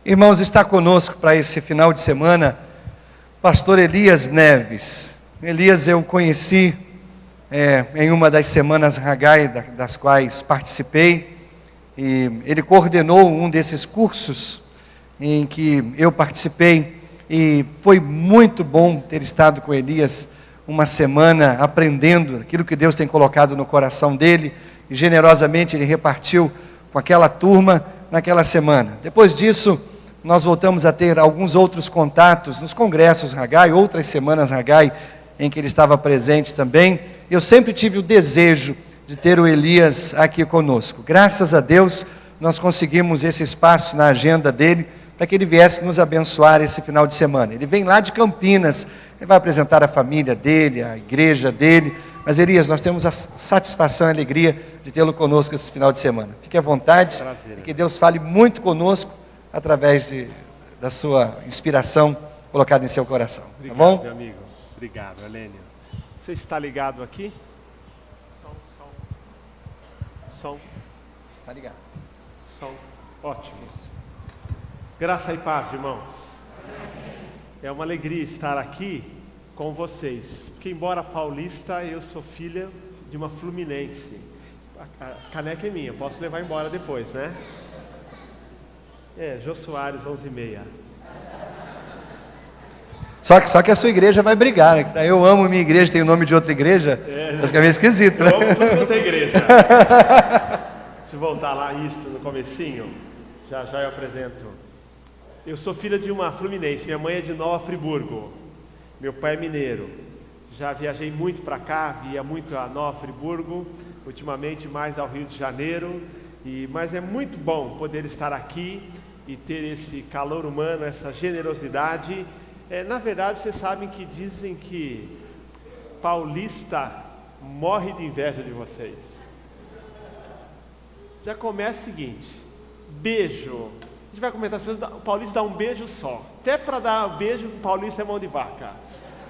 Irmãos, está conosco para esse final de semana pastor Elias Neves. Elias eu conheci em uma das semanas Hagai das quais participei, e ele coordenou um desses cursos em que eu participei, e foi muito bom ter estado com Elias uma semana aprendendo aquilo que Deus tem colocado no coração dele, e generosamente ele repartiu com aquela turma naquela semana. Depois disso, nós voltamos a ter alguns outros contatos nos congressos Hagai, outras semanas Hagai, em que ele estava presente também. Eu sempre tive o desejo de ter o Elias aqui conosco. Graças a Deus, nós conseguimos esse espaço na agenda dele, para que ele viesse nos abençoar esse final de semana. Ele vem lá de Campinas, ele vai apresentar a família dele, a igreja dele. Mas Elias, nós temos a satisfação e a alegria de tê-lo conosco esse final de semana. Fique à vontade, e que Deus fale muito conosco, através da sua inspiração colocada em seu coração. Obrigado, tá bom? Meu amigo. Obrigado, Helênio. Você está ligado aqui? Som. Está ligado. Som. Ótimo. Graça e paz, irmãos. É uma alegria estar aqui com vocês. Porque embora paulista, eu sou filha de uma fluminense. A caneca é minha, posso levar embora depois, né? Jô Soares, 11h30. Só que a sua igreja vai brigar, né? Eu amo minha igreja, tem o nome de outra igreja, vai ficar meio esquisito, né? Eu amo tudo quanto é igreja. Se voltar lá, isso, no comecinho, já eu apresento. Eu sou filha de uma fluminense, minha mãe é de Nova Friburgo, meu pai é mineiro. Já viajei muito para cá, via muito a Nova Friburgo, ultimamente mais ao Rio de Janeiro, mas é muito bom poder estar aqui e ter esse calor humano, essa generosidade. Na verdade, vocês sabem que dizem que paulista morre de inveja de vocês. Já começa o seguinte: beijo. A gente vai comentar as coisas, o paulista dá um beijo só. Até para dar um beijo, o paulista é mão de vaca.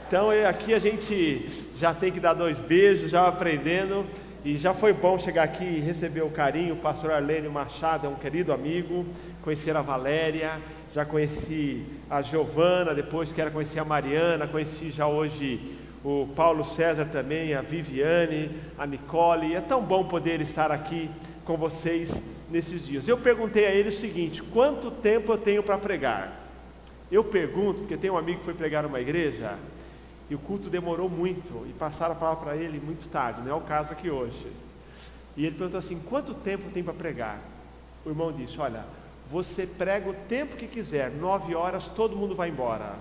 Então aqui a gente já tem que dar 2 beijos, já aprendendo. E já foi bom chegar aqui e receber o carinho. O pastor Arlênio Machado é um querido amigo. Conhecer a Valéria, já conheci a Giovana, depois quero conhecer a Mariana, conheci já hoje o Paulo César também, a Viviane, a Nicole. É tão bom poder estar aqui com vocês nesses dias. Eu perguntei a ele o seguinte: quanto tempo eu tenho para pregar? Eu pergunto, porque tem um amigo que foi pregar numa igreja e o culto demorou muito, e passaram a palavra para ele muito tarde, não é o caso aqui hoje. E ele perguntou assim: quanto tempo tem para pregar? O irmão disse: olha, você prega o tempo que quiser, 9 horas todo mundo vai embora.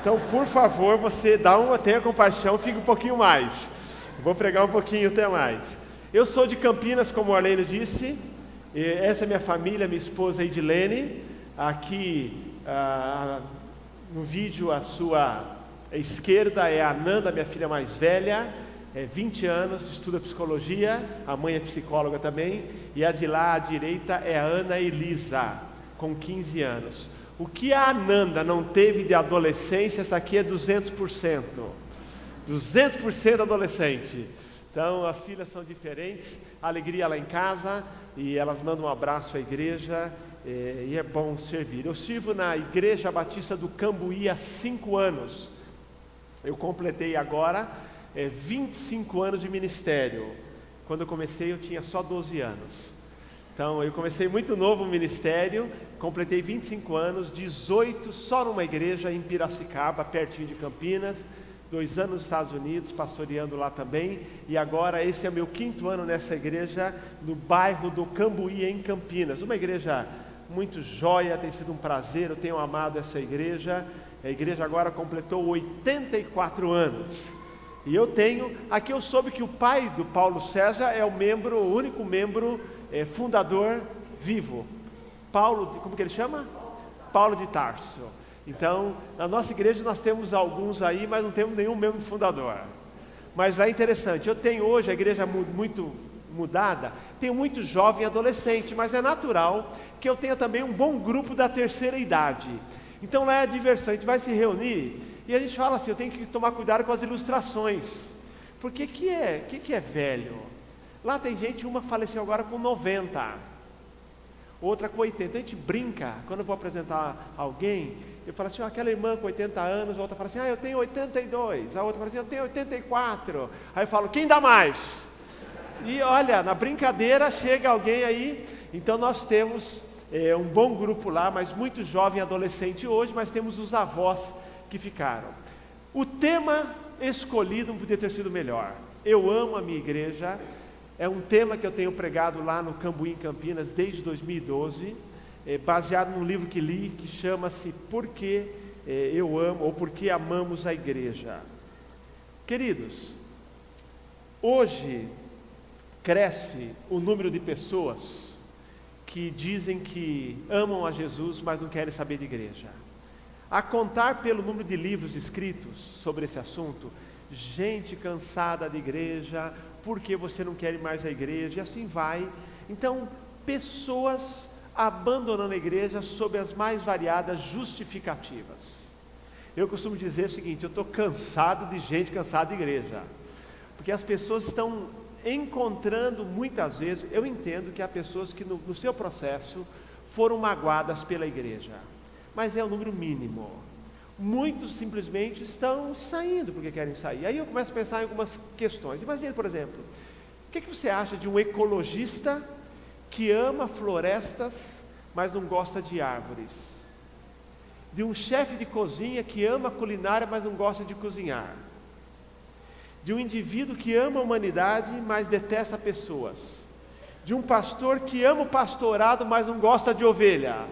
Então, por favor, você tenha compaixão, fique um pouquinho mais. Vou pregar um pouquinho até mais. Eu sou de Campinas, como o Arlênio disse. Essa é minha família, minha esposa Edilene. Aqui no vídeo à sua esquerda é a Nanda, minha filha mais velha, 20 anos, estuda psicologia, a mãe é psicóloga também, e a de lá à direita é a Ana Elisa, com 15 anos. O que a Ananda não teve de adolescência, essa aqui é 200%, 200% adolescente. Então as filhas são diferentes, a alegria lá em casa, e elas mandam um abraço à igreja, e é bom servir. Eu sirvo na Igreja Batista do Cambuí há 5 anos. Eu completei agora 25 anos de ministério. Quando eu comecei eu tinha só 12 anos. Então eu comecei muito novo o ministério, completei 25 anos, 18 só numa igreja em Piracicaba, pertinho de Campinas, 2 anos nos Estados Unidos, pastoreando lá também, e agora esse é meu 5º ano nessa igreja, no bairro do Cambuí, em Campinas. Uma igreja muito joia, tem sido um prazer, eu tenho amado essa igreja. A igreja agora completou 84 anos. E aqui eu soube que o pai do Paulo César é o único membro fundador vivo. Paulo, como que ele chama? Paulo de Tarso. Então, na nossa igreja nós temos alguns aí, mas não temos nenhum membro fundador. Mas é interessante, eu tenho hoje a igreja muito mudada, tenho muito jovem e adolescente, mas é natural que eu tenha também um bom grupo da terceira idade. Então lá é a diversão, a gente vai se reunir e a gente fala assim: eu tenho que tomar cuidado com as ilustrações, porque que é velho? Lá tem gente, uma faleceu agora com 90, outra com 80. Então a gente brinca, quando eu vou apresentar alguém, eu falo assim, aquela irmã com 80 anos, a outra fala assim, eu tenho 82, a outra fala assim, eu tenho 84. Aí eu falo, quem dá mais? E olha, na brincadeira chega alguém aí. Então nós temos um bom grupo lá, mas muito jovem adolescente hoje, mas temos os avós que ficaram. O tema escolhido não podia ter sido melhor. Eu amo a minha igreja. É um tema que eu tenho pregado lá no Cambuí, em Campinas, desde 2012, baseado num livro que li, que chama-se Por que eu amo, ou Por que amamos a igreja. Queridos, hoje cresce o número de pessoas que dizem que amam a Jesus, mas não querem saber de igreja. A contar pelo número de livros escritos sobre esse assunto, gente cansada de igreja, porque você não quer ir mais à igreja, e assim vai. Então, pessoas abandonando a igreja sob as mais variadas justificativas. Eu costumo dizer o seguinte, eu estou cansado de gente cansada de igreja, porque as pessoas estão encontrando muitas vezes, eu entendo que há pessoas que no seu processo foram magoadas pela igreja, mas é o número mínimo. Muitos simplesmente estão saindo porque querem sair. Aí eu começo a pensar em algumas questões. Imagine, por exemplo, o que você acha de um ecologista que ama florestas, mas não gosta de árvores? De um chefe de cozinha que ama culinária, mas não gosta de cozinhar? De um indivíduo que ama a humanidade, mas detesta pessoas? De um pastor que ama o pastorado, mas não gosta de ovelha?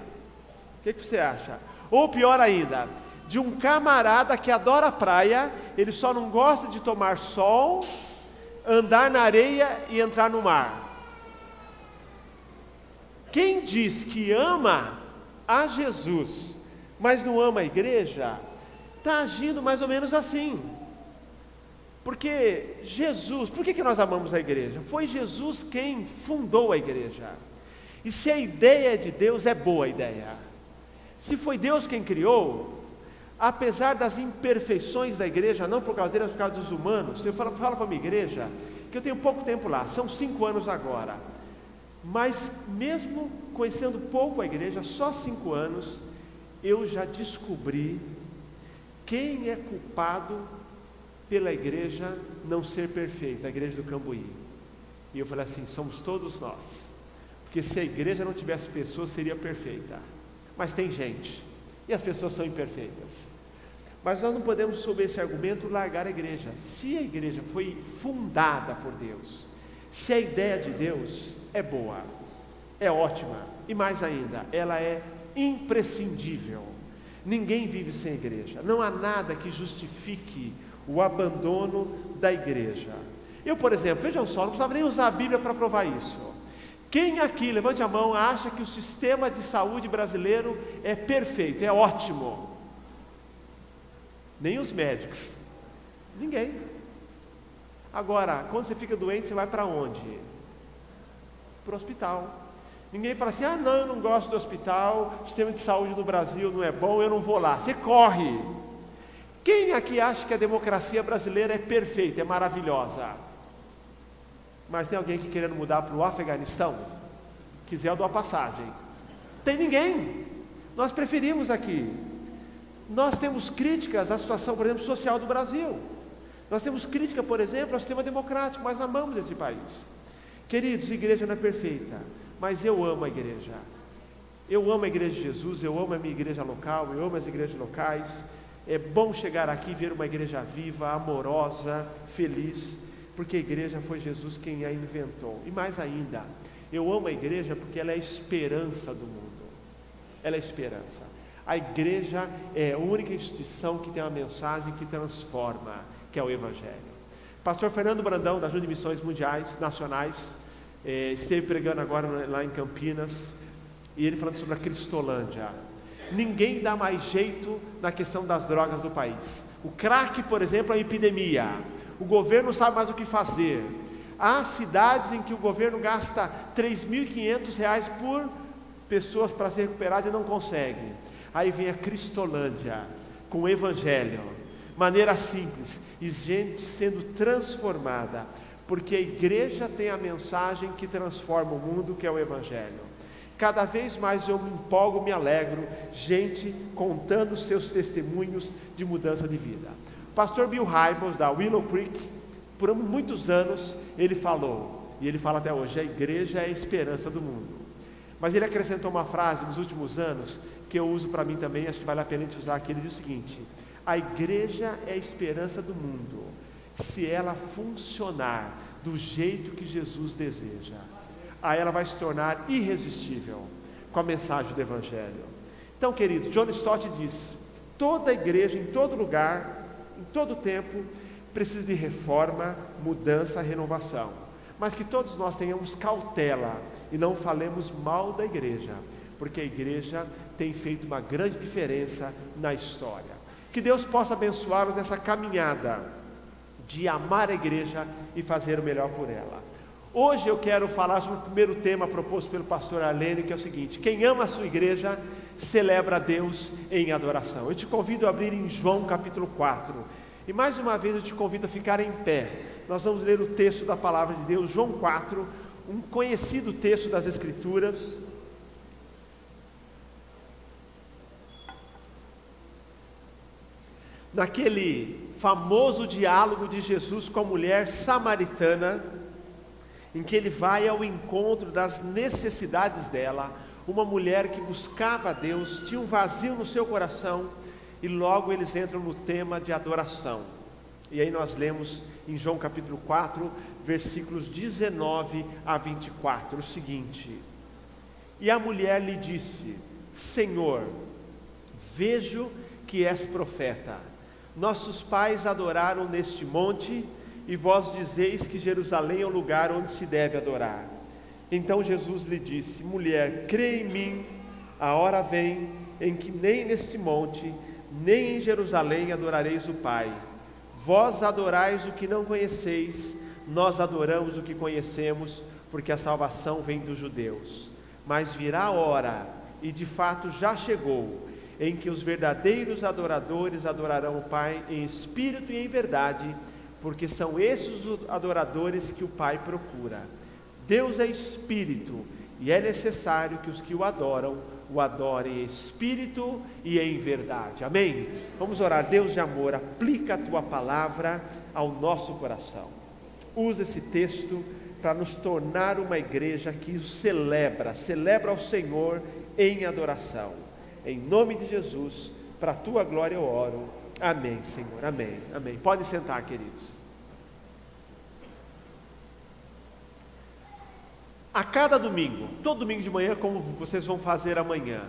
O que você acha? Ou pior ainda, de um camarada que adora a praia, ele só não gosta de tomar sol, andar na areia e entrar no mar. Quem diz que ama a Jesus, mas não ama a igreja, está agindo mais ou menos assim. Porque Jesus, por que nós amamos a igreja? Foi Jesus quem fundou a igreja. E se a ideia é de Deus, é boa a ideia. Se foi Deus quem criou, apesar das imperfeições da igreja, não por causa dele, mas por causa dos humanos. Eu falo com a minha igreja, que eu tenho pouco tempo lá, são 5 anos agora, mas mesmo conhecendo pouco a igreja, só 5 anos, eu já descobri quem é culpado pela igreja não ser perfeita, a igreja do Cambuí. E eu falei assim, somos todos nós, porque se a igreja não tivesse pessoas, seria perfeita, mas tem gente, e as pessoas são imperfeitas. Mas nós não podemos, sob esse argumento, largar a igreja. Se a igreja foi fundada por Deus, se a ideia de Deus é boa, é ótima, e mais ainda, ela é imprescindível. Ninguém vive sem igreja. Não há nada que justifique o abandono da igreja. Eu, por exemplo, vejam só, não precisava nem usar a Bíblia para provar isso. Quem aqui, levante a mão, acha que o sistema de saúde brasileiro é perfeito, é ótimo? Nem os médicos. Ninguém. Agora, quando você fica doente, você vai para onde? Para o hospital. Ninguém fala assim, não, eu não gosto do hospital, o sistema de saúde no Brasil não é bom, eu não vou lá. Você corre. Quem aqui acha que a democracia brasileira é perfeita, é maravilhosa? Mas tem alguém que querendo mudar para o Afeganistão? Quiser eu dou a passagem. Tem ninguém. Nós preferimos aqui. Nós temos críticas à situação, por exemplo, social do Brasil. Nós temos crítica, por exemplo, ao sistema democrático, mas amamos esse país. Queridos, a igreja não é perfeita, mas eu amo a igreja. Eu amo a igreja de Jesus, eu amo a minha igreja local, eu amo as igrejas locais. É bom chegar aqui e ver uma igreja viva, amorosa, feliz, porque a igreja foi Jesus quem a inventou. E mais ainda, eu amo a igreja porque ela é a esperança do mundo. Ela é a esperança. A igreja é a única instituição que tem uma mensagem que transforma, que é o Evangelho. Pastor Fernando Brandão, da Ajuda de Missões Mundiais, Nacionais, esteve pregando agora lá em Campinas, e ele falando sobre a Cristolândia. Ninguém dá mais jeito na questão das drogas do país. O crack, por exemplo, é uma epidemia. O governo não sabe mais o que fazer. Há cidades em que o governo gasta R$3.500 por pessoas para ser recuperado e não consegue. Aí vem a Cristolândia, com o Evangelho, maneira simples, e gente sendo transformada, porque a igreja tem a mensagem que transforma o mundo, que é o Evangelho. Cada vez mais eu me empolgo, me alegro, gente contando seus testemunhos de mudança de vida. O pastor Bill Hybels, da Willow Creek, por muitos anos, ele falou, e ele fala até hoje, a igreja é a esperança do mundo. Mas ele acrescentou uma frase nos últimos anos, que eu uso para mim também, acho que vale a pena a gente usar aqui. Ele diz o seguinte: a igreja é a esperança do mundo, se ela funcionar do jeito que Jesus deseja. Aí ela vai se tornar irresistível com a mensagem do Evangelho. Então, queridos, John Stott diz: toda igreja, em todo lugar, em todo tempo, precisa de reforma, mudança, renovação. Mas que todos nós tenhamos cautela e não falemos mal da igreja, porque a igreja tem feito uma grande diferença na história. Que Deus possa abençoá-los nessa caminhada de amar a igreja e fazer o melhor por ela. Hoje eu quero falar sobre o primeiro tema proposto pelo pastor Arlene, que é o seguinte: quem ama a sua igreja, celebra a Deus em adoração. Eu te convido a abrir em João capítulo 4, e mais uma vez eu te convido a ficar em pé. Nós vamos ler o texto da palavra de Deus, João 4, um conhecido texto das Escrituras. Naquele famoso diálogo de Jesus com a mulher samaritana, em que ele vai ao encontro das necessidades dela, uma mulher que buscava a Deus, tinha um vazio no seu coração, e logo eles entram no tema de adoração. E aí nós lemos em João capítulo 4, versículos 19 a 24, o seguinte: e a mulher lhe disse: Senhor, vejo que és profeta. Nossos pais adoraram neste monte, e vós dizeis que Jerusalém é o lugar onde se deve adorar. Então Jesus lhe disse: mulher, crê em mim, a hora vem em que nem neste monte, nem em Jerusalém adorareis o Pai. Vós adorais o que não conheceis, nós adoramos o que conhecemos, porque a salvação vem dos judeus. Mas virá a hora, e de fato já chegou, em que os verdadeiros adoradores adorarão o Pai em espírito e em verdade, porque são esses os adoradores que o Pai procura. Deus é espírito, e é necessário que os que o adorem em espírito e em verdade. Amém? Vamos orar. Deus de amor, aplica a tua palavra ao nosso coração. Usa esse texto para nos tornar uma igreja que o celebra ao Senhor em adoração. Em nome de Jesus, para a tua glória eu oro. Amém, Senhor. Amém. Amém. Podem sentar, queridos. A cada domingo, todo domingo de manhã, como vocês vão fazer amanhã,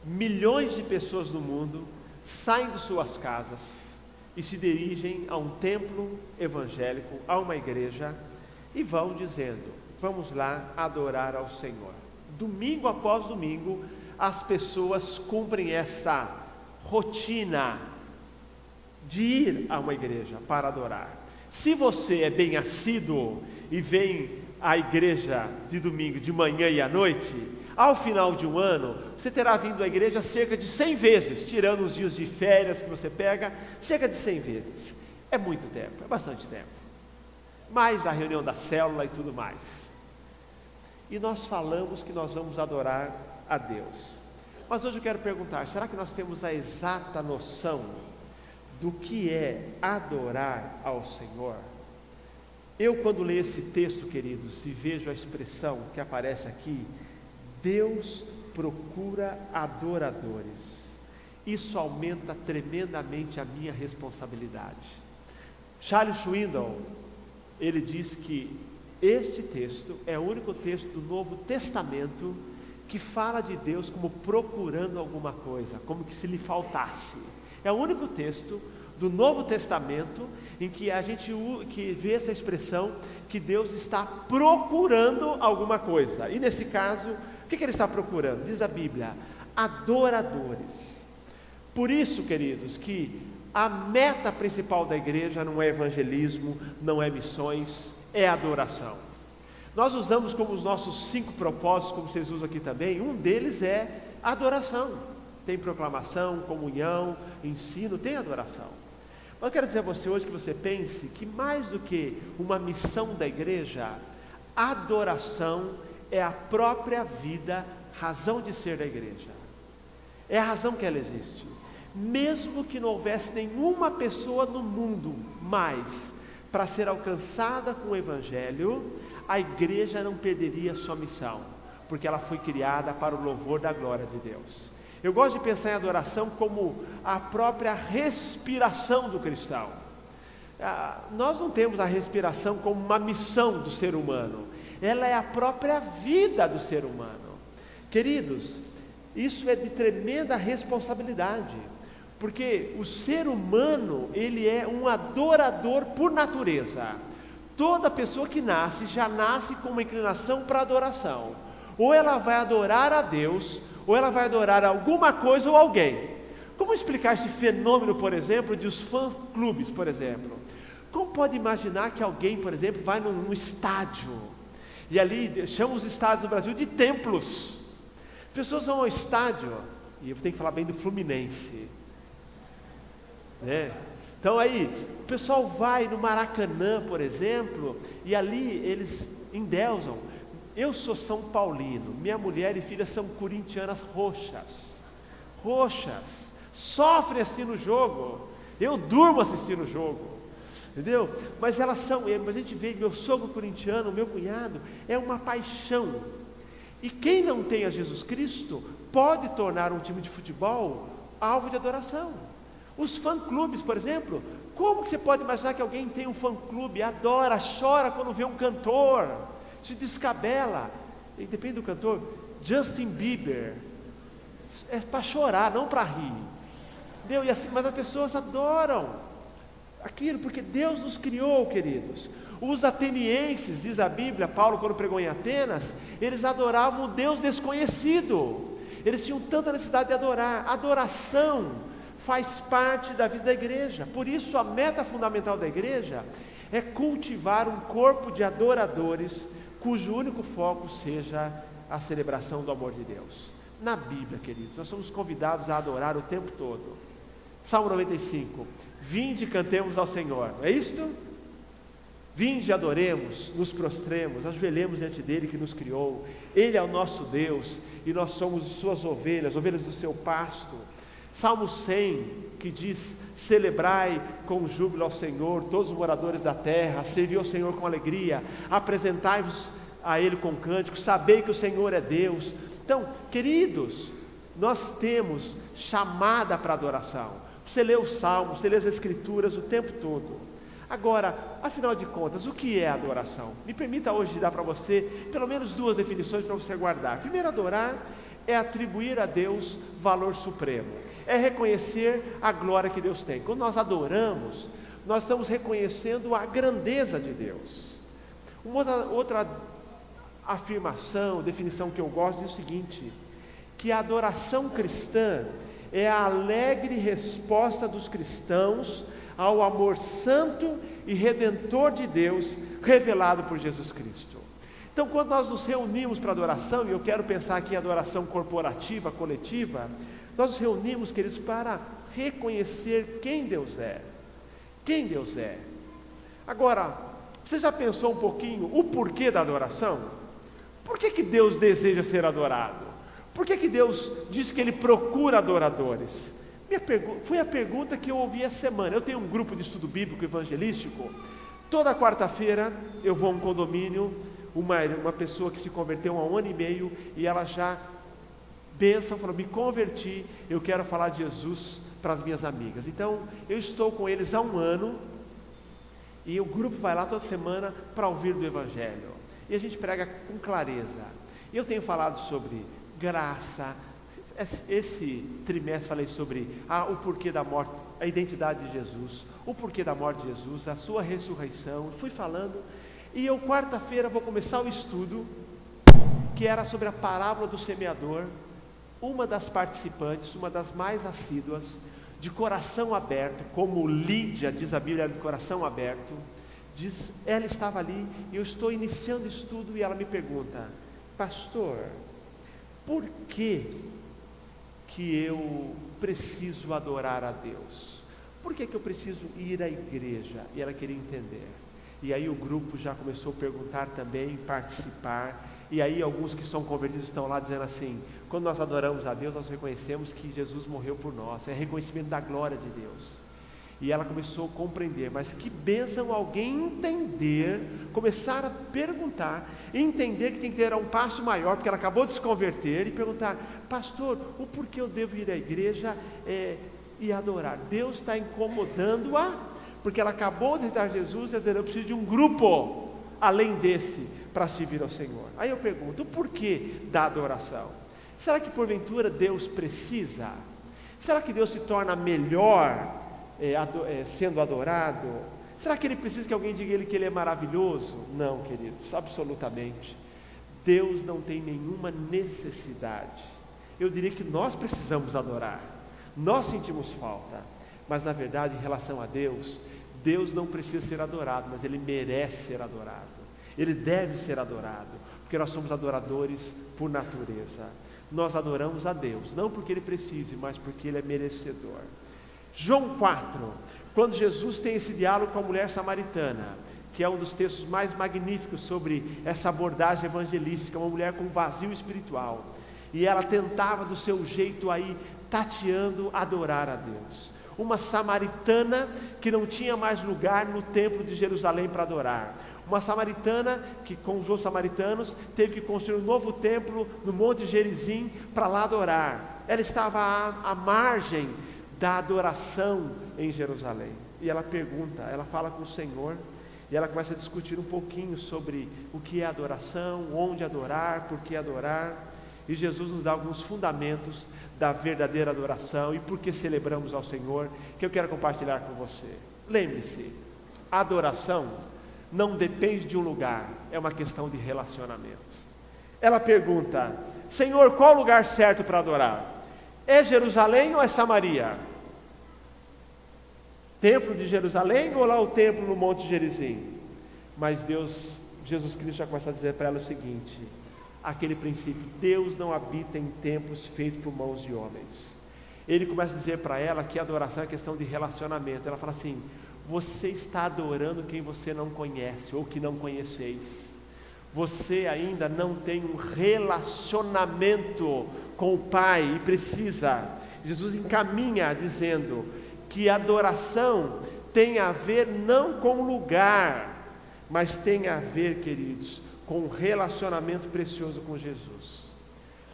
milhões de pessoas no mundo saem de suas casas e se dirigem a um templo evangélico, a uma igreja, e vão dizendo: vamos lá adorar ao Senhor. Domingo após domingo, as pessoas cumprem esta rotina de ir a uma igreja para adorar. Se você é bem assíduo e vem à igreja de domingo de manhã e à noite, ao final de um ano, você terá vindo à igreja cerca de 100 vezes, tirando os dias de férias que você pega, cerca de 100 vezes. É muito tempo, é bastante tempo. Mais a reunião da célula e tudo mais. E nós falamos que nós vamos adorar a Deus. Mas hoje eu quero perguntar: será que nós temos a exata noção do que é adorar ao Senhor? Eu, quando leio esse texto, queridos, e vejo a expressão que aparece aqui, Deus procura adoradores, isso aumenta tremendamente a minha responsabilidade. Charles Swindoll, ele diz que este texto é o único texto do Novo Testamento que fala de Deus como procurando alguma coisa, como que se lhe faltasse. É o único texto do Novo Testamento em que a gente vê essa expressão que Deus está procurando alguma coisa. E nesse caso, o que ele está procurando? Diz a Bíblia: adoradores. Por isso, queridos, que a meta principal da igreja não é evangelismo, não é missões, é adoração. Nós usamos como os nossos 5 propósitos, como vocês usam aqui também, um deles é adoração. Tem proclamação, comunhão, ensino, tem adoração. Mas eu quero dizer a você hoje que você pense que mais do que uma missão da igreja, adoração é a própria vida, razão de ser da igreja. É a razão que ela existe. Mesmo que não houvesse nenhuma pessoa no mundo mais para ser alcançada com o Evangelho, a igreja não perderia sua missão, porque ela foi criada para o louvor da glória de Deus. Eu gosto de pensar em adoração como a própria respiração do cristão. Nós não temos a respiração como uma missão do ser humano, ela é a própria vida do ser humano. Queridos, isso é de tremenda responsabilidade, porque o ser humano, ele é um adorador por natureza. Toda pessoa que nasce, já nasce com uma inclinação para adoração. Ou ela vai adorar a Deus, ou ela vai adorar alguma coisa ou alguém. Como explicar esse fenômeno, por exemplo, dos fã-clubes, por exemplo? Como pode imaginar que alguém, por exemplo, vai num estádio, e ali, chama os estádios do Brasil de templos. As pessoas vão ao estádio, e eu tenho que falar bem do Fluminense, né? Então aí, o pessoal vai no Maracanã, por exemplo, e ali eles endeusam. Eu sou São Paulino, minha mulher e filha são corintianas roxas, sofrem assistindo o jogo, eu durmo assistindo o jogo, entendeu? Mas elas são, mas a gente vê, meu sogro corintiano, meu cunhado, é uma paixão. E quem não tem a Jesus Cristo, pode tornar um time de futebol alvo de adoração. Os fã-clubes, por exemplo, como que você pode imaginar que alguém tem um fã-clube, adora, chora quando vê um cantor, se descabela, e depende do cantor, Justin Bieber, é para chorar, não para rir, entendeu? E assim, mas as pessoas adoram aquilo, porque Deus nos criou, queridos. Os atenienses, diz a Bíblia, Paulo quando pregou em Atenas, eles adoravam o Deus desconhecido, eles tinham tanta necessidade de adorar. Adoração faz parte da vida da igreja. Por isso a meta fundamental da igreja é cultivar um corpo de adoradores, cujo único foco seja a celebração do amor de Deus. Na Bíblia, queridos, nós somos convidados a adorar o tempo todo. Salmo 95, vinde e cantemos ao Senhor, é isso? Vinde, adoremos, nos prostremos, ajoelhemos diante dele que nos criou. Ele é o nosso Deus e nós somos suas ovelhas, ovelhas do seu pasto. Salmo 100, que diz: celebrai com júbilo ao Senhor, todos os moradores da terra, servi ao Senhor com alegria, apresentai-vos a Ele com cânticos, sabei que o Senhor é Deus. Então, queridos, nós temos chamada para adoração. Você lê os salmos, você lê as escrituras o tempo todo. Agora, afinal de contas, o que é adoração? Me permita hoje dar para você pelo menos duas definições para você guardar. Primeiro, adorar é atribuir a Deus valor supremo, é reconhecer a glória que Deus tem. Quando nós adoramos, nós estamos reconhecendo a grandeza de Deus. Uma outra afirmação, definição que eu gosto é o seguinte, que a adoração cristã é a alegre resposta dos cristãos ao amor santo e redentor de Deus revelado por Jesus Cristo. Então, quando nós nos reunimos para adoração, e eu quero pensar aqui em adoração corporativa, coletiva, nós nos reunimos, queridos, para reconhecer quem Deus é. Quem Deus é. Agora, você já pensou um pouquinho o porquê da adoração? Por que Deus deseja ser adorado? Por que Deus diz que Ele procura adoradores? Foi a pergunta que eu ouvi essa semana. Eu tenho um grupo de estudo bíblico evangelístico. Toda quarta-feira eu vou a um condomínio, uma pessoa que se converteu há 1 ano e meio, e ela já falou, me converti, eu quero falar de Jesus para as minhas amigas. Então, eu estou com eles há 1 ano, e o grupo vai lá toda semana para ouvir do Evangelho, e a gente prega com clareza. Eu tenho falado sobre graça. Esse trimestre falei sobre o porquê da morte, a identidade de Jesus, o porquê da morte de Jesus, a sua ressurreição, fui falando, e eu quarta-feira vou começar o estudo, que era sobre a parábola do semeador. Uma das participantes, uma das mais assíduas, de coração aberto, como Lídia, diz a Bíblia, de coração aberto, ela estava ali, e eu estou iniciando o estudo, e ela me pergunta, pastor, por que eu preciso adorar a Deus? Por que eu preciso ir à igreja? E ela queria entender. E aí o grupo já começou a perguntar também, participar, E aí alguns que são convertidos estão lá dizendo assim: quando nós adoramos a Deus, nós reconhecemos que Jesus morreu por nós, é reconhecimento da glória de Deus. E ela começou a compreender, mas que bênção alguém entender, começar a perguntar, entender que tem que ter um passo maior, porque ela acabou de se converter, e perguntar: pastor, o porquê eu devo ir à igreja e adorar? Deus está incomodando-a, porque ela acabou de aceitar Jesus e dizer: eu preciso de um grupo, além desse, para servir ao Senhor. Aí eu pergunto: o porquê da adoração? Será que porventura Deus precisa? Será que Deus se torna melhor sendo adorado? Será que Ele precisa que alguém diga que Ele é maravilhoso? Não, queridos, absolutamente. Deus não tem nenhuma necessidade. Eu diria que nós precisamos adorar, nós sentimos falta, mas na verdade, em relação a Deus, Deus não precisa ser adorado, mas Ele merece ser adorado, Ele deve ser adorado, porque nós somos adoradores por natureza. Nós adoramos a Deus, não porque Ele precise, mas porque Ele é merecedor. João 4, quando Jesus tem esse diálogo com a mulher samaritana, que é um dos textos mais magníficos sobre essa abordagem evangelística, uma mulher com vazio espiritual, e ela tentava do seu jeito aí, tateando, adorar a Deus. Uma samaritana que não tinha mais lugar no templo de Jerusalém para adorar. Uma samaritana que, com os outros samaritanos, teve que construir um novo templo no Monte Gerizim para lá adorar. Ela estava à margem da adoração em Jerusalém. E ela pergunta, ela fala com o Senhor, e ela começa a discutir um pouquinho sobre o que é adoração, onde adorar, por que adorar. E Jesus nos dá alguns fundamentos da verdadeira adoração e por que celebramos ao Senhor, que eu quero compartilhar com você. Lembre-se, a adoração não depende de um lugar, é uma questão de relacionamento. Ela pergunta: Senhor, qual o lugar certo para adorar? É Jerusalém ou é Samaria? Templo de Jerusalém ou lá o templo no Monte Gerizim? Mas Jesus Cristo já começa a dizer para ela o seguinte: aquele princípio, Deus não habita em templos feitos por mãos de homens. Ele começa a dizer para ela que a adoração é questão de relacionamento. Ela fala assim: você está adorando quem você não conhece ou que não conheceis. Você ainda não tem um relacionamento com o Pai e precisa. Jesus encaminha dizendo que a adoração tem a ver não com lugar, mas tem a ver, queridos, com um relacionamento precioso com Jesus.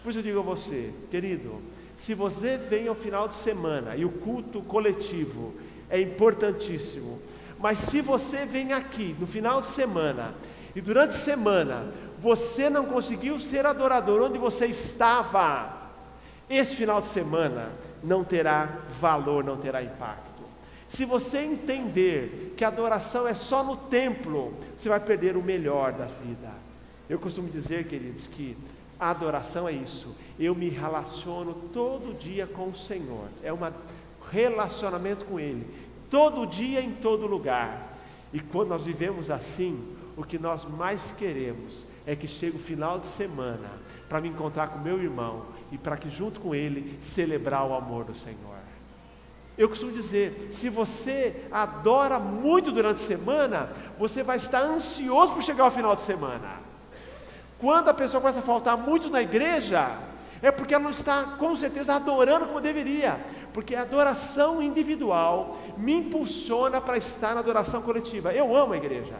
Por isso eu digo a você, querido, se você vem ao final de semana, e o culto coletivo é importantíssimo, mas se você vem aqui no final de semana, e durante a semana, você não conseguiu ser adorador onde você estava, esse final de semana não terá valor, não terá impacto. Se você entender que a adoração é só no templo, você vai perder o melhor da vida. Eu costumo dizer, queridos, que a adoração é isso: eu me relaciono todo dia com o Senhor, é um relacionamento com Ele, todo dia, em todo lugar. E quando nós vivemos assim, o que nós mais queremos é que chegue o final de semana para me encontrar com meu irmão e para que junto com ele celebrar o amor do Senhor. Eu costumo dizer, se você adora muito durante a semana, você vai estar ansioso por chegar ao final de semana. Quando a pessoa começa a faltar muito na igreja, é porque ela não está com certeza adorando como deveria, porque a adoração individual me impulsiona para estar na adoração coletiva. Eu amo a igreja.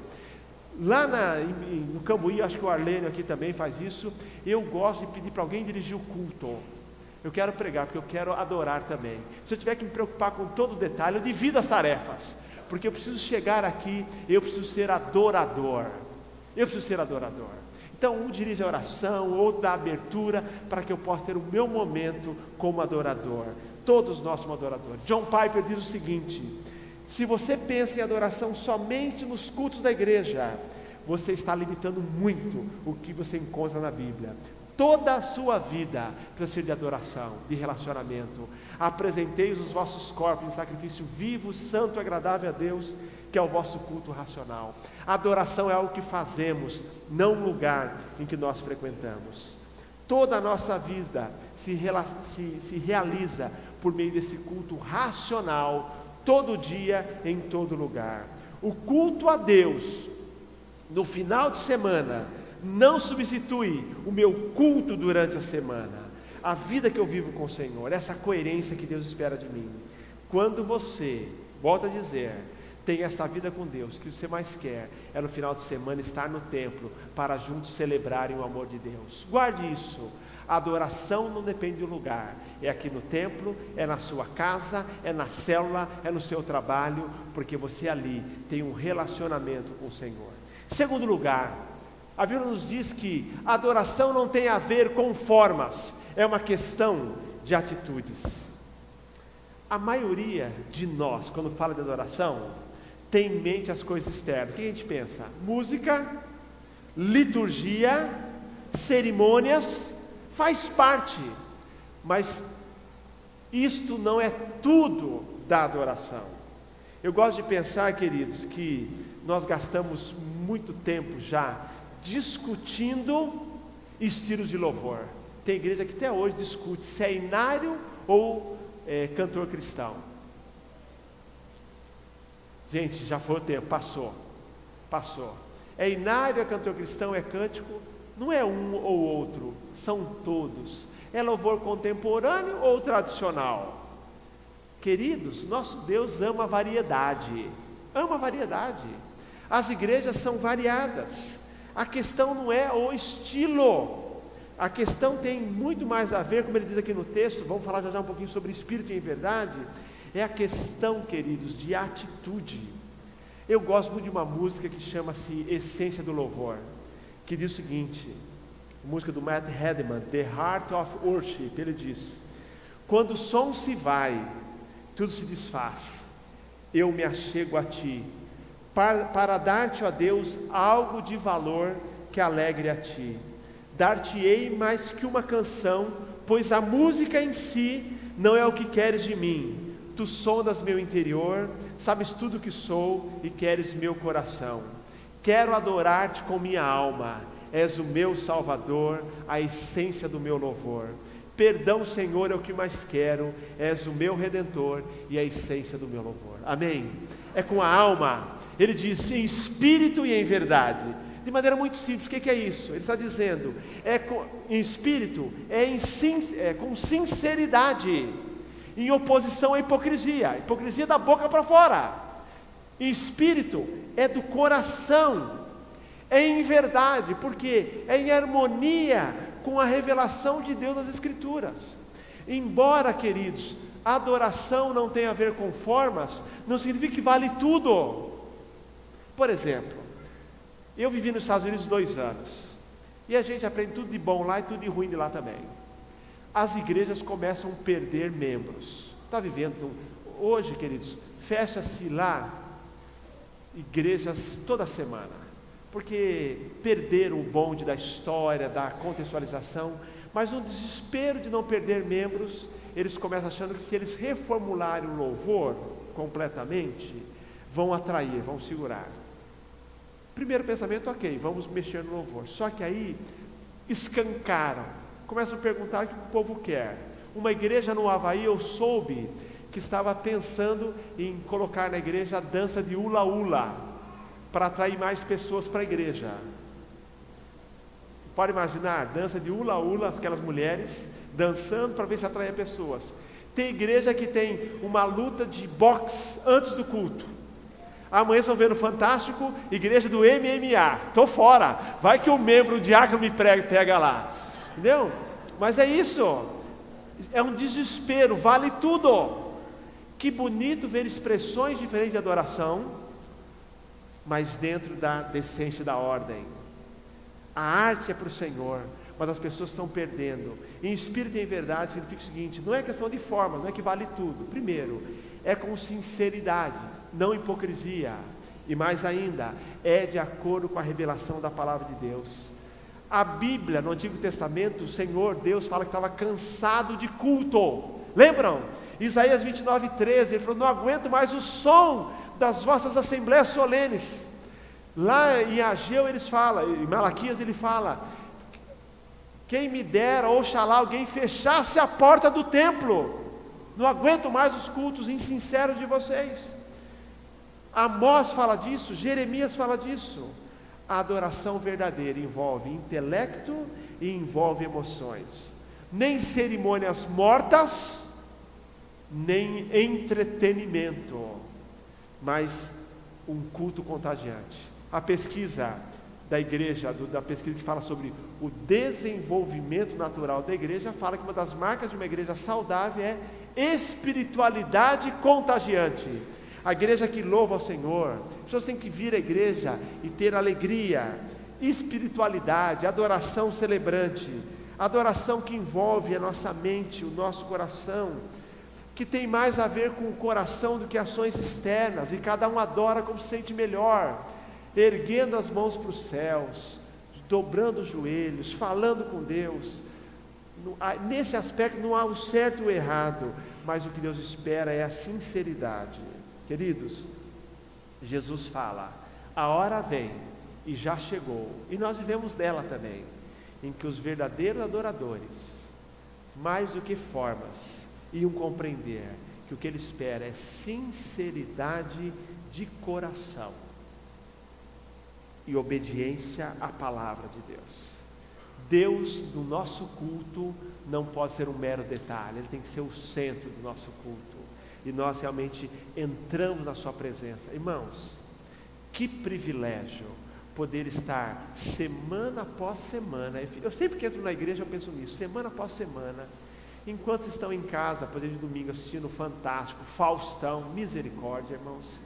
Lá no Cambuí, acho que o Arlênio aqui também faz isso. Eu gosto de pedir para alguém dirigir o culto. Eu quero pregar, porque eu quero adorar também. Se eu tiver que me preocupar com todo o detalhe, eu divido as tarefas, porque eu preciso chegar aqui, eu preciso ser adorador. Eu preciso ser adorador. Então, um dirige a oração, outro dá a abertura, para que eu possa ter o meu momento como adorador. Todos nós somos adoradores. John Piper diz o seguinte: se você pensa em adoração somente nos cultos da igreja, você está limitando muito o que você encontra na Bíblia. Toda a sua vida precisa ser de adoração, de relacionamento. Apresenteis os vossos corpos em sacrifício vivo, santo e agradável a Deus, que é o vosso culto racional. A adoração é algo que fazemos, não um lugar em que nós frequentamos. Toda a nossa vida se realiza por meio desse culto racional, todo dia, em todo lugar. O culto a Deus, no final de semana, não substitui o meu culto durante a semana, a vida que eu vivo com o Senhor, essa coerência que Deus espera de mim. Quando você, volto a dizer, tem essa vida com Deus, o que você mais quer é no final de semana estar no templo para juntos celebrarem o amor de Deus. Guarde isso. A adoração não depende do lugar, é aqui no templo, é na sua casa, é na célula, é no seu trabalho, porque você ali tem um relacionamento com o Senhor. Segundo lugar, a Bíblia nos diz que a adoração não tem a ver com formas, é uma questão de atitudes. A maioria de nós, quando fala de adoração, tem em mente as coisas externas. O que a gente pensa? Música, liturgia, cerimônias, faz parte, mas isto não é tudo da adoração. Eu gosto de pensar, queridos, que nós gastamos muito tempo já discutindo estilos de louvor. Tem igreja que até hoje discute se é inário ou cantor cristão. Gente, já foi o tempo, passou. É inário, é cantor cristão, é cântico. Não é um ou outro, são todos. É louvor contemporâneo ou tradicional? Queridos, nosso Deus ama a variedade. As igrejas são variadas. A questão não é o estilo. A questão tem muito mais a ver, como ele diz aqui no texto, vamos falar já um pouquinho sobre espírito e em verdade. É a questão, queridos, de atitude. Eu gosto muito de uma música que chama-se Essência do Louvor, que diz o seguinte, música do Matt Headman, The Heart of Worship. Ele diz: quando o som se vai, tudo se desfaz, eu me achego a ti, para dar-te, ó Deus, algo de valor que alegre a ti. Dar-te-ei mais que uma canção, pois a música em si não é o que queres de mim. Tu sondas meu interior, sabes tudo que sou e queres meu coração. Quero adorar-te com minha alma, és o meu Salvador, a essência do meu louvor. Perdão, Senhor, é o que mais quero, és o meu Redentor e a essência do meu louvor. Amém? É com a alma. Ele diz em espírito e em verdade. De maneira muito simples, o que é isso? Ele está dizendo, em espírito, com sinceridade, em oposição à hipocrisia. Hipocrisia da boca para fora. Em espírito é do coração, é em verdade, porque é em harmonia com a revelação de Deus nas Escrituras. Embora, queridos, a adoração não tenha a ver com formas, não significa que vale tudo. Por exemplo, eu vivi nos Estados Unidos 2 anos, e a gente aprende tudo de bom lá e tudo de ruim de lá também. As igrejas começam a perder membros. Está vivendo, hoje, queridos, fecha-se lá igrejas toda semana, porque perderam o bonde da história, da contextualização, mas no desespero de não perder membros, eles começam achando que se eles reformularem o louvor completamente, vão atrair, vão segurar. Primeiro pensamento, ok, vamos mexer no louvor. Só que aí escancaram, começam a perguntar o que o povo quer. Uma igreja no Havaí, eu soube que estava pensando em colocar na igreja a dança de hula-hula, para atrair mais pessoas para a igreja. Pode imaginar, dança de hula-hula, aquelas mulheres dançando para ver se atrai pessoas. Tem igreja que tem uma luta de boxe antes do culto. Amanhã estão vendo Fantástico, igreja do MMA, estou fora, vai que o membro, o diácono me pega lá, entendeu? Mas é isso, é um desespero, vale tudo. Que bonito ver expressões diferentes de adoração, mas dentro da decência da ordem. A arte é para o Senhor, mas as pessoas estão perdendo. Em espírito e em verdade significa o seguinte, não é questão de formas, não é que vale tudo. Primeiro, é com sinceridade, não hipocrisia. E mais ainda, é de acordo com a revelação da palavra de Deus. A Bíblia, no Antigo Testamento, o Senhor, Deus, fala que estava cansado de culto. Lembram? Isaías 29:13, ele falou, não aguento mais o som das vossas assembleias solenes. Lá em Ageu eles falam, em Malaquias ele fala, quem me dera, oxalá alguém fechasse a porta do templo, não aguento mais os cultos insinceros de vocês. Amós fala disso, Jeremias fala disso. A adoração verdadeira envolve intelecto e envolve emoções. Nem cerimônias mortas, nem entretenimento, mas um culto contagiante. A pesquisa da igreja, da pesquisa que fala sobre o desenvolvimento natural da igreja, fala que uma das marcas de uma igreja saudável é espiritualidade contagiante. A igreja que louva ao Senhor, as pessoas têm que vir à igreja e ter alegria, espiritualidade, adoração celebrante, adoração que envolve a nossa mente, o nosso coração, que tem mais a ver com o coração do que ações externas, e cada um adora como se sente melhor, erguendo as mãos para os céus, dobrando os joelhos, falando com Deus. Nesse aspecto não há o certo e o errado, mas o que Deus espera é a sinceridade. Queridos, Jesus fala, a hora vem e já chegou, e nós vivemos dela também, em que os verdadeiros adoradores, mais do que formas, iam compreender que o que ele espera é sinceridade de coração e obediência à palavra de Deus. Deus no nosso culto não pode ser um mero detalhe, ele tem que ser o centro do nosso culto, e nós realmente entramos na sua presença. Irmãos, que privilégio poder estar semana após semana. Eu sempre que entro na igreja eu penso nisso, semana após semana, enquanto estão em casa, por exemplo, de domingo assistindo o Fantástico, Faustão, misericórdia, irmãos,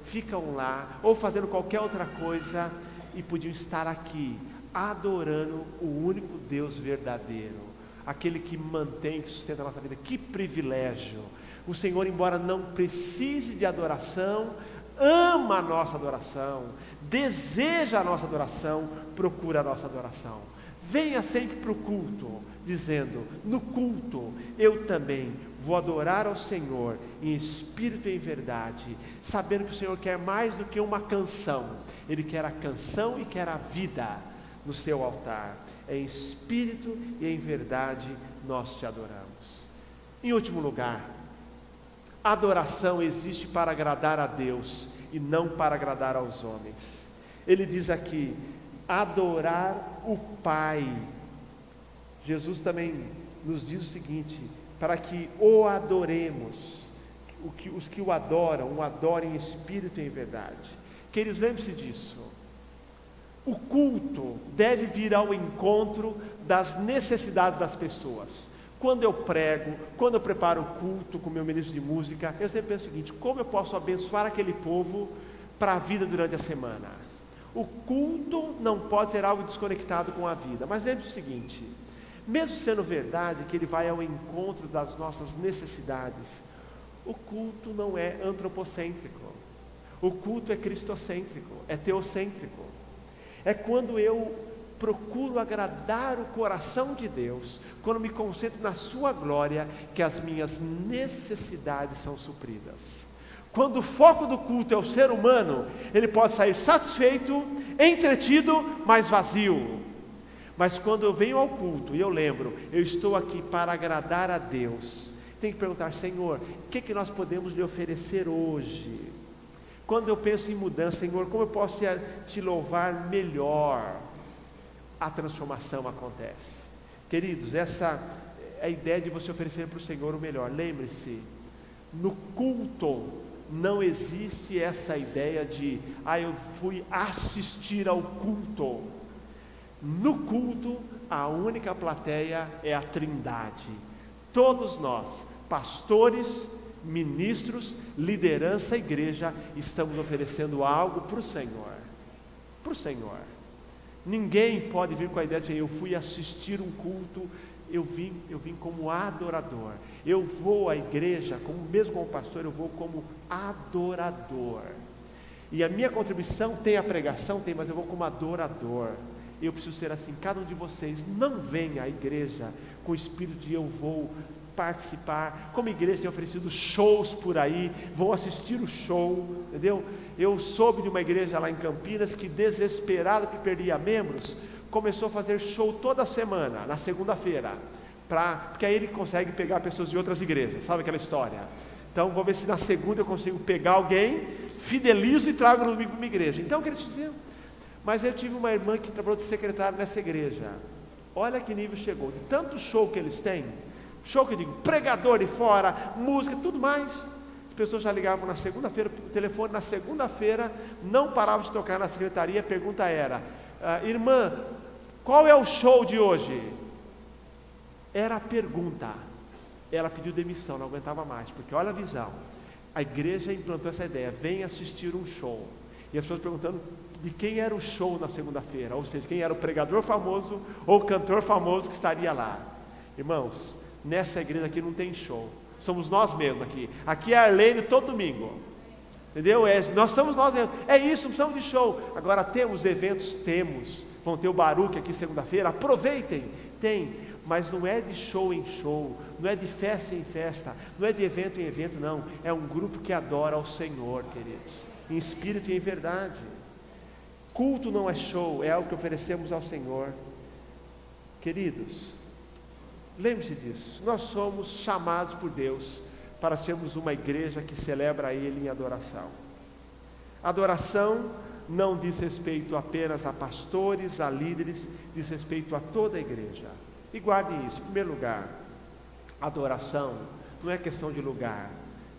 ficam lá, ou fazendo qualquer outra coisa, e podiam estar aqui, adorando o único Deus verdadeiro, aquele que mantém, que sustenta a nossa vida. Que privilégio! O Senhor, embora não precise de adoração, ama a nossa adoração, deseja a nossa adoração, procura a nossa adoração. Venha sempre para o culto, dizendo, no culto eu também vou adorar ao Senhor em espírito e em verdade, sabendo que o Senhor quer mais do que uma canção, Ele quer a canção e quer a vida no seu altar. É em espírito e em verdade nós te adoramos. Em último lugar, a adoração existe para agradar a Deus e não para agradar aos homens. Ele diz aqui, adorar o Pai. Jesus também nos diz o seguinte, para que o adoremos, os que o adoram, o adorem em espírito e em verdade. Queridos, lembre-se disso. O culto deve vir ao encontro das necessidades das pessoas. Quando eu prego, quando eu preparo o culto com o meu ministro de música, eu sempre penso o seguinte, como eu posso abençoar aquele povo para a vida durante a semana? O culto não pode ser algo desconectado com a vida, mas lembre-se o seguinte, mesmo sendo verdade que ele vai ao encontro das nossas necessidades, o culto não é antropocêntrico, o culto é cristocêntrico, é teocêntrico. É quando eu procuro agradar o coração de Deus, quando me concentro na sua glória, que as minhas necessidades são supridas. Quando o foco do culto é o ser humano, ele pode sair satisfeito, entretido, mas vazio. Mas quando eu venho ao culto e eu lembro, eu estou aqui para agradar a Deus, tem que perguntar, Senhor, o que nós podemos lhe oferecer hoje? Quando eu penso em mudança, Senhor, como eu posso te louvar melhor? A transformação acontece. Queridos, essa é a ideia de você oferecer para o Senhor o melhor. Lembre-se, no culto não existe essa ideia de, eu fui assistir ao culto. No culto, a única plateia é a Trindade. Todos nós, pastores, ministros, liderança, igreja, estamos oferecendo algo para o Senhor. Para o Senhor. Ninguém pode vir com a ideia de eu fui assistir um culto, eu vim como adorador. Eu vou à igreja, mesmo como pastor, eu vou como adorador. E a minha contribuição tem a pregação, mas eu vou como adorador. Eu preciso ser assim. Cada um de vocês não venha à igreja com o espírito de eu vou participar. Como igreja tem oferecido shows por aí, vão assistir o show, entendeu? Eu soube de uma igreja lá em Campinas que, desesperada porque perdia membros, começou a fazer show toda semana, na segunda-feira, porque aí ele consegue pegar pessoas de outras igrejas, sabe aquela história? Então vou ver se na segunda eu consigo pegar alguém, fidelizo e trago no domingo para uma igreja. Então o que eles fizeram? Mas eu tive uma irmã que trabalhou de secretária nessa igreja. Olha que nível chegou, de tanto show que eles têm, show que eu digo, pregador de fora, música, tudo mais. As pessoas já ligavam na segunda-feira, o telefone na segunda-feira, não parava de tocar na secretaria, a pergunta era, irmã, qual é o show de hoje? Era a pergunta. Ela pediu demissão, não aguentava mais, porque olha a visão. A igreja implantou essa ideia, vem assistir um show. E as pessoas perguntando de quem era o show na segunda-feira, ou seja, quem era o pregador famoso ou o cantor famoso que estaria lá. Irmãos, nessa igreja aqui não tem show, somos nós mesmos aqui. Aqui é Arlene todo domingo, entendeu? Nós somos nós mesmos, é isso, não precisamos de show. Agora temos eventos, vão ter o Baruch aqui segunda-feira, aproveitem, tem, mas não é de show em show, não é de festa em festa, não é de evento em evento, não, é um grupo que adora ao Senhor, queridos, em espírito e em verdade. Culto não é show, é algo que oferecemos ao Senhor. Queridos, lembre-se disso, nós somos chamados por Deus para sermos uma igreja que celebra a Ele em adoração. Adoração não diz respeito apenas a pastores, a líderes, diz respeito a toda a igreja. E guardem isso, em primeiro lugar, adoração não é questão de lugar.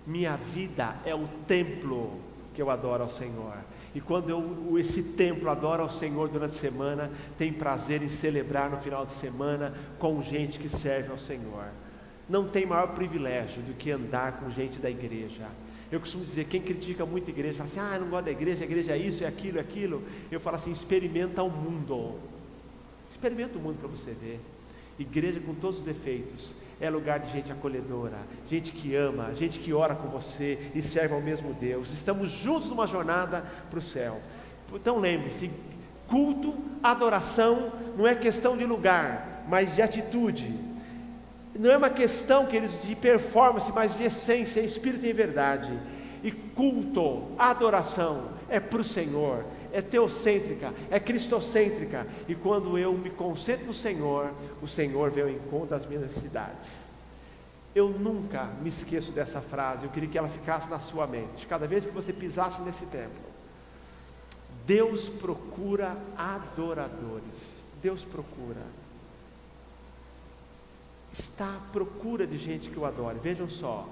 Minha vida é o templo que eu adoro ao Senhor. E quando esse templo adora ao Senhor durante a semana, tem prazer em celebrar no final de semana com gente que serve ao Senhor. Não tem maior privilégio do que andar com gente da igreja. Eu costumo dizer, quem critica muito a igreja, fala assim, eu não gosto da igreja, a igreja é isso, é aquilo, é aquilo. Eu falo assim, experimenta o mundo. Experimenta o mundo para você ver. Igreja com todos os defeitos, é lugar de gente acolhedora, gente que ama, gente que ora com você e serve ao mesmo Deus. Estamos juntos numa jornada para o céu. Então lembre-se, culto, adoração, não é questão de lugar, mas de atitude. Não é uma questão, queridos, de performance, mas de essência, espírito e verdade. E culto, adoração, é para o Senhor, é teocêntrica, é cristocêntrica. E quando eu me concentro no Senhor, o Senhor vem ao encontro das minhas necessidades. Eu nunca me esqueço dessa frase, eu queria que ela ficasse na sua mente. Cada vez que você pisasse nesse templo, Deus procura adoradores. Deus procura. Está à procura de gente que o adore. Vejam só,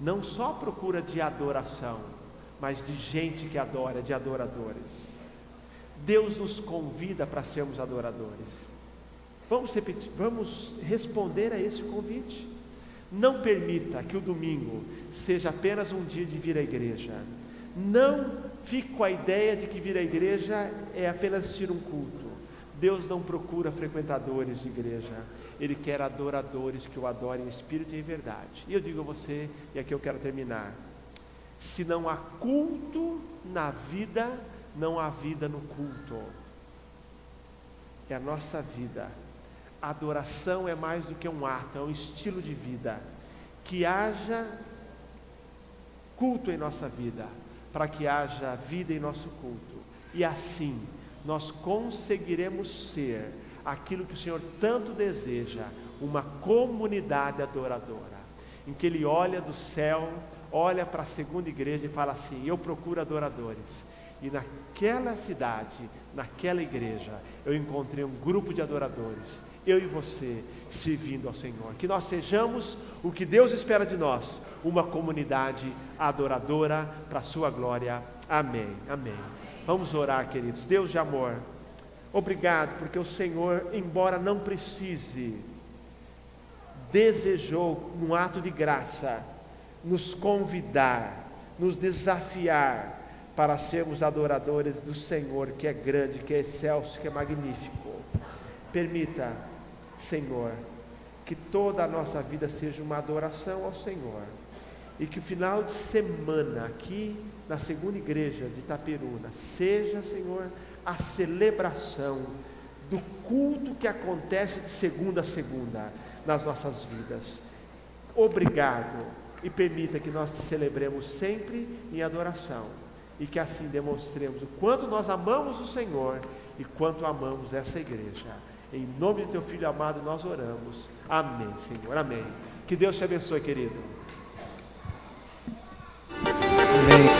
não só procura de adoração, mas de gente que adora, de adoradores. Deus nos convida para sermos adoradores. Vamos repetir, vamos responder a esse convite. Não permita que o domingo seja apenas um dia de vir à igreja. Não fique com a ideia de que vir à igreja é apenas assistir um culto. Deus não procura frequentadores de igreja, Ele quer adoradores que o adorem em espírito e em verdade. E eu digo a você, e aqui eu quero terminar, se não há culto na vida, não há vida no culto. É a nossa vida. A adoração é mais do que um ato, é um estilo de vida. Que haja culto em nossa vida, para que haja vida em nosso culto. E assim, nós conseguiremos ser aquilo que o Senhor tanto deseja, uma comunidade adoradora, em que Ele olha do céu, olha para a segunda igreja e fala assim, eu procuro adoradores. E naquela cidade, naquela igreja, eu encontrei um grupo de adoradores, eu e você, servindo ao Senhor. Que nós sejamos o que Deus espera de nós, uma comunidade adoradora para a sua glória. Amém, amém. Vamos orar, queridos. Deus de amor, obrigado, porque o Senhor, embora não precise, desejou, num ato de graça, nos convidar, nos desafiar para sermos adoradores do Senhor, que é grande, que é excelso, que é magnífico. Permita, Senhor, que toda a nossa vida seja uma adoração ao Senhor, e que o final de semana aqui na segunda igreja de Itaperuna seja, Senhor, a celebração do culto que acontece de segunda a segunda nas nossas vidas. Obrigado, e permita que nós te celebremos sempre em adoração, e que assim demonstremos o quanto nós amamos o Senhor e quanto amamos essa igreja. Em nome do teu Filho amado nós oramos. Amém, Senhor, amém. Que Deus te abençoe, querido. Amém.